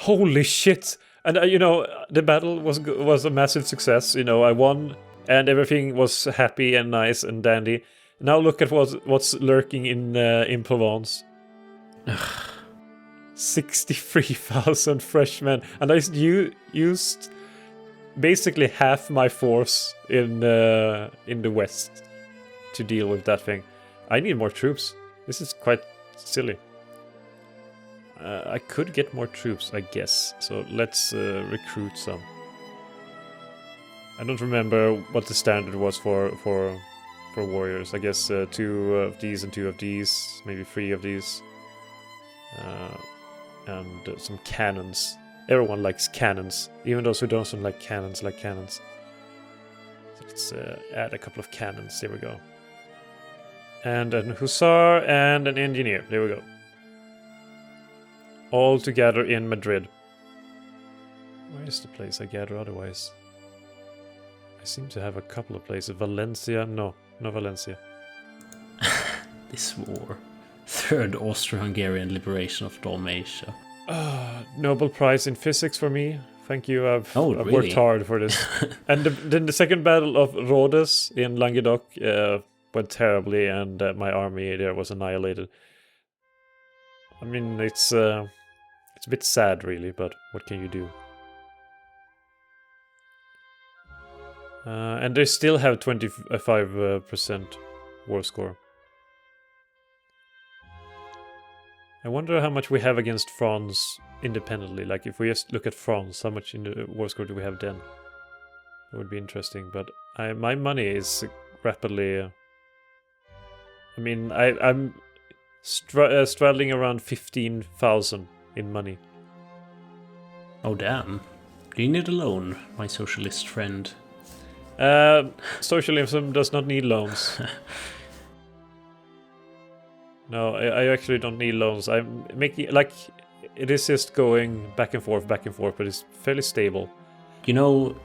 Holy shit! And the battle was a massive success. I won, and everything was happy and nice and dandy. Now look at what's lurking in Provence. 63,000 freshmen, and I used basically half my force in the west to deal with that thing. I need more troops. This is quite silly. I could get more troops, I guess. So let's recruit some. I don't remember what the standard was for warriors. I guess 2 of these and 2 of these, maybe 3 of these, and some cannons. Everyone likes cannons, even those who don't like cannons like cannons. So let's add a couple of cannons. There we go. And an hussar and an engineer. There we go. All together in Madrid. Where is the place I gather otherwise? I seem to have a couple of places. Valencia? No Valencia. This war. Third Austro-Hungarian liberation of Dalmatia. Nobel Prize in Physics for me. Thank you. I've really? worked hard for this. And then the second battle of Rhodes in Languedoc went terribly, and my army there was annihilated. I mean, it's a bit sad, really, but what can you do? And they still have 25% war score. I wonder how much we have against France independently. Like, if we just look at France, how much in the war score do we have then? That would be interesting. But my money is rapidly... I mean, I'm straddling around 15,000 in money. Oh, damn. Do you need a loan, my socialist friend? Socialism does not need loans. No, I actually don't need loans. I'm making, like, it is just going back and forth, but it's fairly stable. You know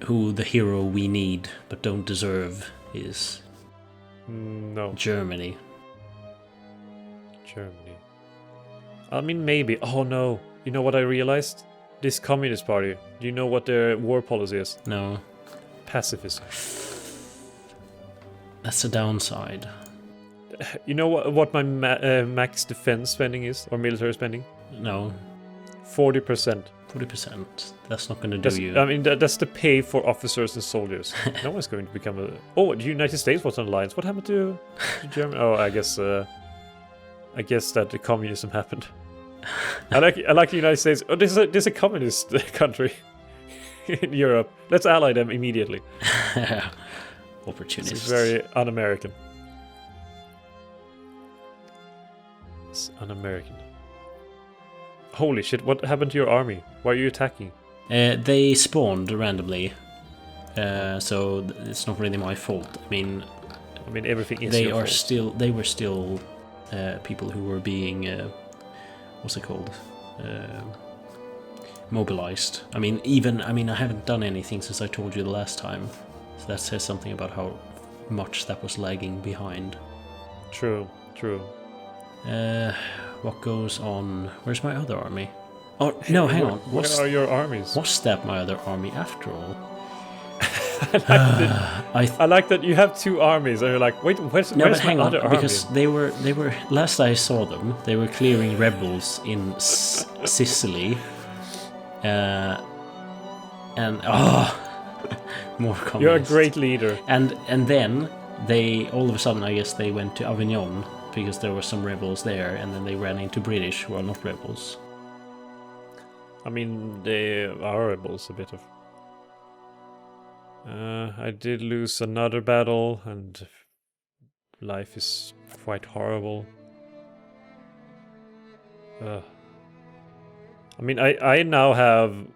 who the hero we need but don't deserve is? No. Germany. I mean, maybe. Oh no. You know what I realized? This Communist Party. Do you know what their war policy is? No. Pacifism. That's a downside. You know what my max defense spending is? Or military spending? No. 40%. 40%. That's not going to do you. I mean, that's the pay for officers and soldiers. No one's going to become a... Oh, the United States was on alliance. What happened to Germany? Oh, I guess that the communism happened. I like the United States. Oh, this is a communist country in Europe. Let's ally them immediately. Opportunists. It's very un-American. It's un-American. Holy shit, what happened to your army? Why are you attacking? They spawned randomly. So it's not really my fault. I mean everything is your fault. They were still people who were being what's it called? Mobilized. I haven't done anything since I told you the last time. So that says something about how much that was lagging behind. True. What goes on? Where's my other army? Oh, no, hang on. Where are your armies? Was that my other army after all? I like that you have 2 armies, and you're like, wait, where's my other army? Because they were last I saw them, they were clearing rebels in Sicily, and more communists. You're a great leader. And then they all of a sudden, I guess they went to Avignon because there were some rebels there, and then they ran into British who are not rebels. I mean, they are rebels a bit of. I did lose another battle, and life is quite horrible. I mean, I now have...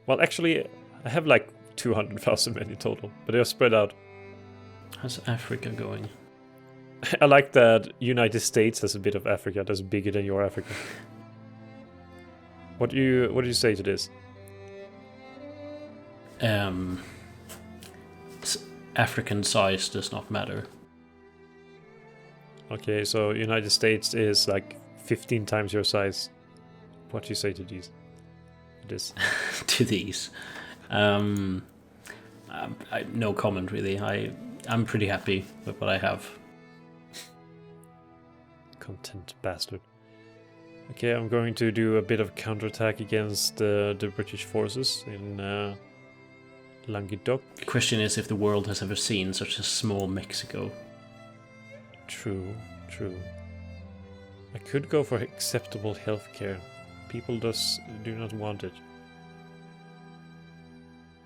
Well, actually, I have like 200,000 men in total, but they are spread out. How's Africa going? I like that United States has a bit of Africa that's bigger than your Africa. What do you say to this? African size does not matter. Okay, so United States is like 15 times your size. What do you say to these? this. to these. No comment really. I'm pretty happy with what I have. Content bastard. Okay, I'm going to do a bit of counterattack against the British forces in Languedoc. The question is if the world has ever seen such a small Mexico. True. I could go for acceptable healthcare. People do not want it.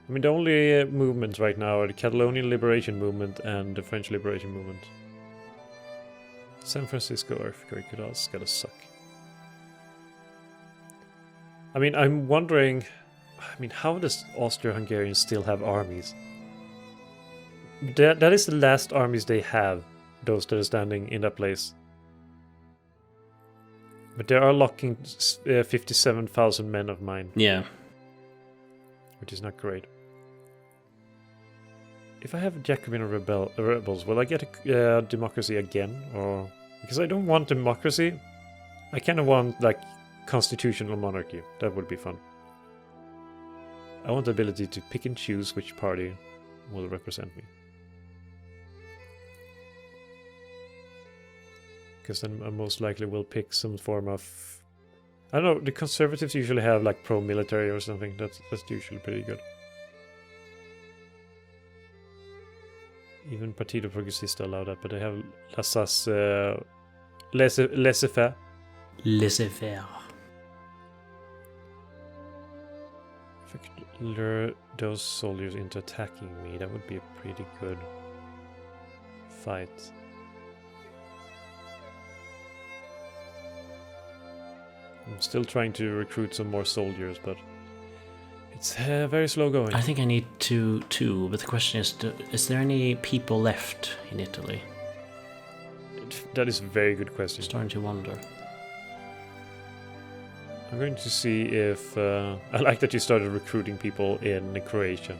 I mean, the only movements right now are the Catalonian Liberation Movement and the French Liberation Movement. San Francisco earthquake could also gotta suck. I mean, I'm wondering... how does Austro-Hungarians still have armies? That is the last armies they have, those that are standing in that place. But they are locking 57,000 men of mine. Yeah. Which is not great. If I have Jacobin rebels, will I get a democracy again? Or because I don't want democracy, I kind of want like constitutional monarchy. That would be fun. I want the ability to pick and choose which party will represent me. Because then I most likely will pick some form of... I don't know, the conservatives usually have like pro-military or something. That's usually pretty good. Even Partido Progresista allow that, but they have laissez-faire. Laissez-faire. If I could lure those soldiers into attacking me, that would be a pretty good fight. I'm still trying to recruit some more soldiers, but it's very slow going. I think I need to too, but the question is there any people left in Italy? That is a very good question. I'm starting to wonder. I'm going to see if... I like that you started recruiting people in Croatia.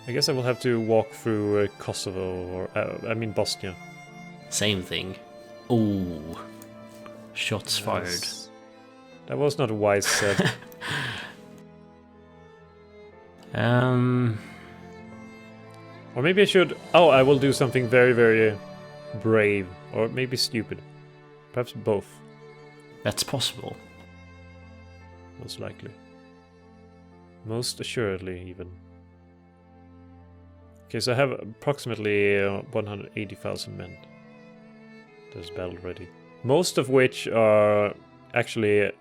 I guess I will have to walk through Kosovo, or Bosnia. Same thing. Ooh. Shots fired. That was not wise said. Or maybe I should... Oh, I will do something very, very brave. Or maybe stupid. Perhaps both. That's possible. Most likely. Most assuredly, even. Okay, so I have approximately 180,000 men. There's battle ready. Most of which are actually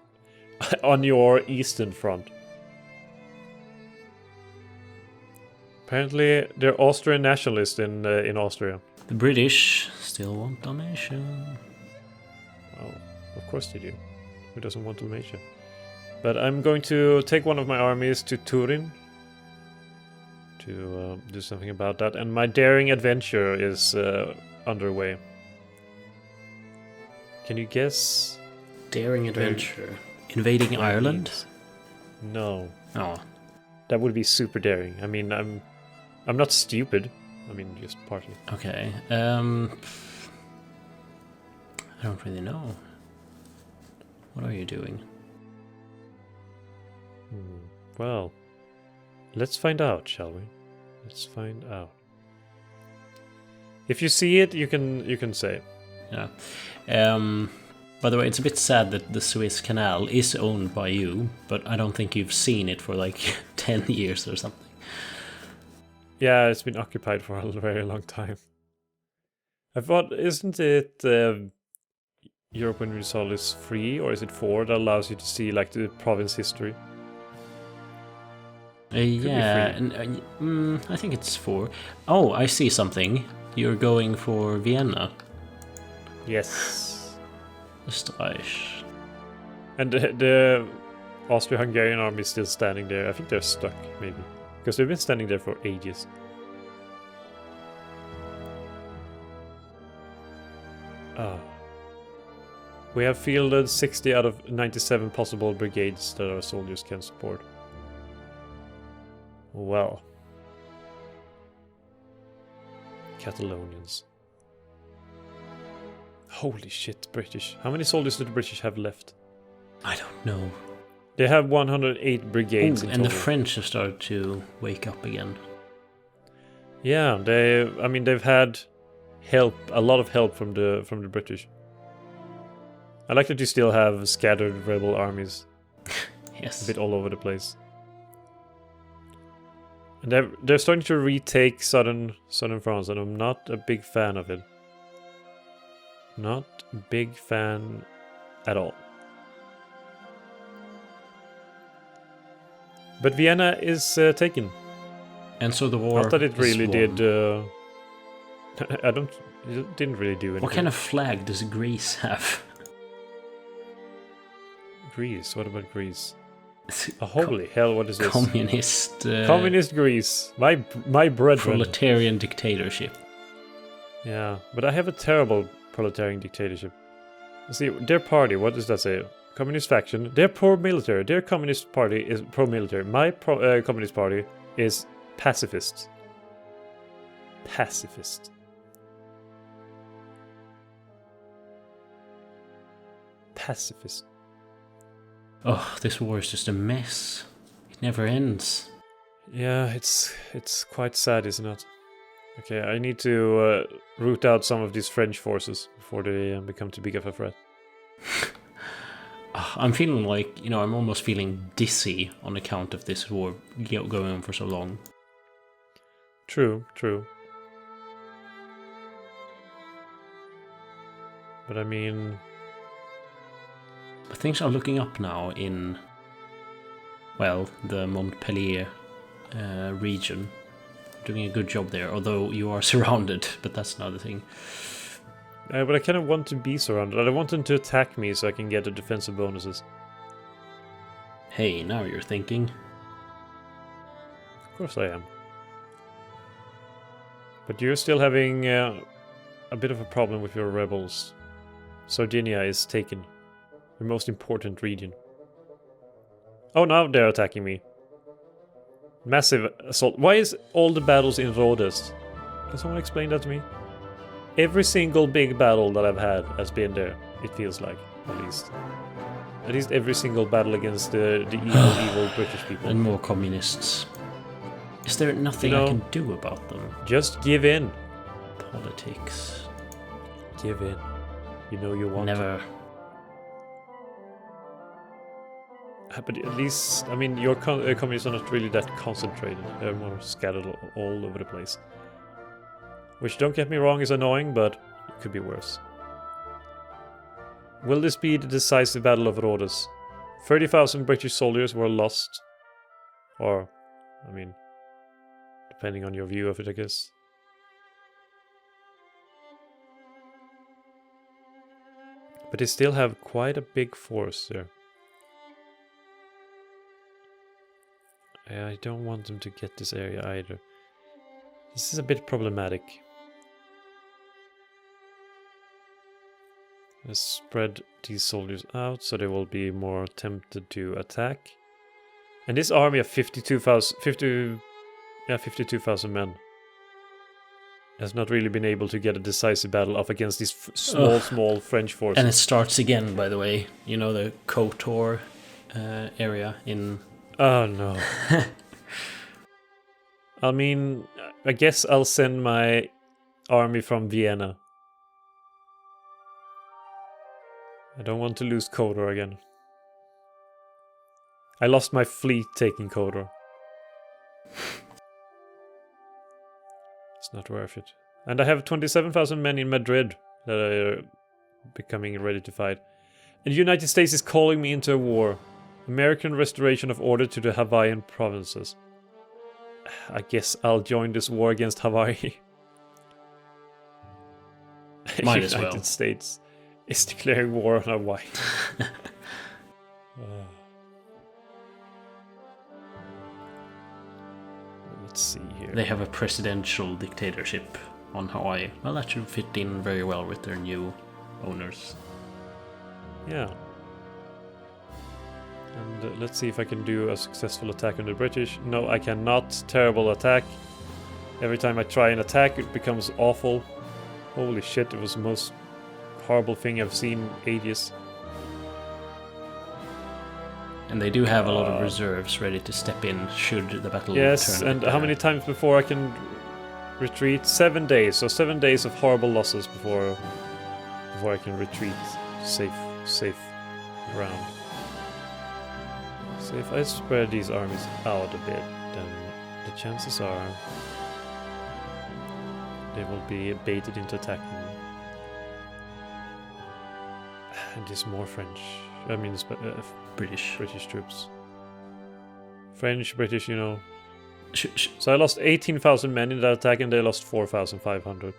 on your eastern front. Apparently, they're Austrian nationalists in Austria. The British still want Dalmatia. Well, of course they do. Who doesn't want Dalmatia? But I'm going to take one of my armies to Turin to do something about that. And my daring adventure is underway. Can you guess? Daring adventure. Invading Ireland? No. Oh. That would be super daring. I mean, I'm not stupid. I mean, just partly. Okay. I don't really know. What are you doing? Well, let's find out, shall we? Let's find out. If you see it, you can say. Yeah. By the way, it's a bit sad that the Suez Canal is owned by you, but I don't think you've seen it for like 10 years or something. Yeah, it's been occupied for a very long time. I thought, isn't it European Universal is 3 or is it 4 that allows you to see like the province history? Yeah, and, I think it's 4. Oh, I see something. You're going for Vienna. Yes. Österreich. And the Austro-Hungarian army is still standing there. I think they're stuck, maybe. Because they've been standing there for ages. We have fielded 60 out of 97 possible brigades that our soldiers can support. Well. Catalonians. Holy shit, British. How many soldiers do the British have left? I don't know. They have 108 brigades in And total. the French have started to wake up again. Yeah, they've had help, a lot of help from the British. I like that you still have scattered rebel armies. Yes. A bit all over the place. And they're starting to retake southern France, and I'm not a big fan of it. Not a big fan at all. But Vienna is taken. And so the war. Not that it really won. did. It didn't really do anything. What kind of flag does Greece have? Greece? What about Greece? Oh, holy hell! What is this? Communist. Communist Greece. My brethren. Proletarian dictatorship. Yeah, but I have a terrible proletarian dictatorship. See, their party. What does that say? Communist faction. They're pro-military. Their communist party is pro-military. My communist party is pacifist. Pacifist. Pacifist. Oh, this war is just a mess. It never ends. Yeah, it's quite sad, isn't it? Okay, I need to root out some of these French forces before they become too big of a threat. I'm feeling like, I'm almost feeling dizzy on account of this war going on for so long. True. But I mean... But things are looking up now in, well, the Montpellier region. Doing a good job there, although you are surrounded, but that's another thing. But I kind of want to be surrounded. I want them to attack me so I can get the defensive bonuses. Hey, now you're thinking. Of course I am. But you're still having a bit of a problem with your rebels. Sardinia is taken. The most important region. Oh, now they're attacking me. Massive assault. Why is all the battles in Rhodes? Can someone explain that to me? Every single big battle that I've had has been there, it feels like, at least. At least every single battle against the evil British people. And more communists. Is there nothing I can do about them? Just give in. Politics. Give in. You know you want Never. But at least, I mean, your communists are not really that concentrated. They're more scattered all over the place. Which, don't get me wrong, is annoying, but it could be worse. Will this be the decisive battle of Rhodes? 30,000 British soldiers were lost. Or, I mean, depending on your view of it, I guess. But they still have quite a big force there. I don't want them to get this area either. This is a bit problematic. Let's spread these soldiers out so they will be more tempted to attack. And this army of 52,000 men has not really been able to get a decisive battle up against these small French forces. And it starts again, by the way. You know, the Kotor area in... Oh no. I mean, I guess I'll send my army from Vienna. I don't want to lose Kotor again. I lost my fleet taking Kotor. It's not worth it. And I have 27,000 men in Madrid that are becoming ready to fight. And the United States is calling me into a war. American restoration of order to the Hawaiian provinces. I guess I'll join this war against Hawaii. Might as well. United States is declaring war on Hawaii. Let's see here. They have a presidential dictatorship on Hawaii. Well, that should fit in very well with their new owners. Yeah. And let's see if I can do a successful attack on the British. No, I cannot. Terrible attack. Every time I try an attack, it becomes awful. Holy shit, it was the most horrible thing I've seen in ages. And they do have a lot of reserves ready to step in should the battle Yes, turn. and how many times before I can retreat? 7 days. So 7 days of horrible losses before I can retreat safe around. So if I spread these armies out a bit, then the chances are they will be baited into attacking me. And there's more French. I mean, British troops. French, British, you know. So I lost 18,000 men in that attack, and they lost 4,500.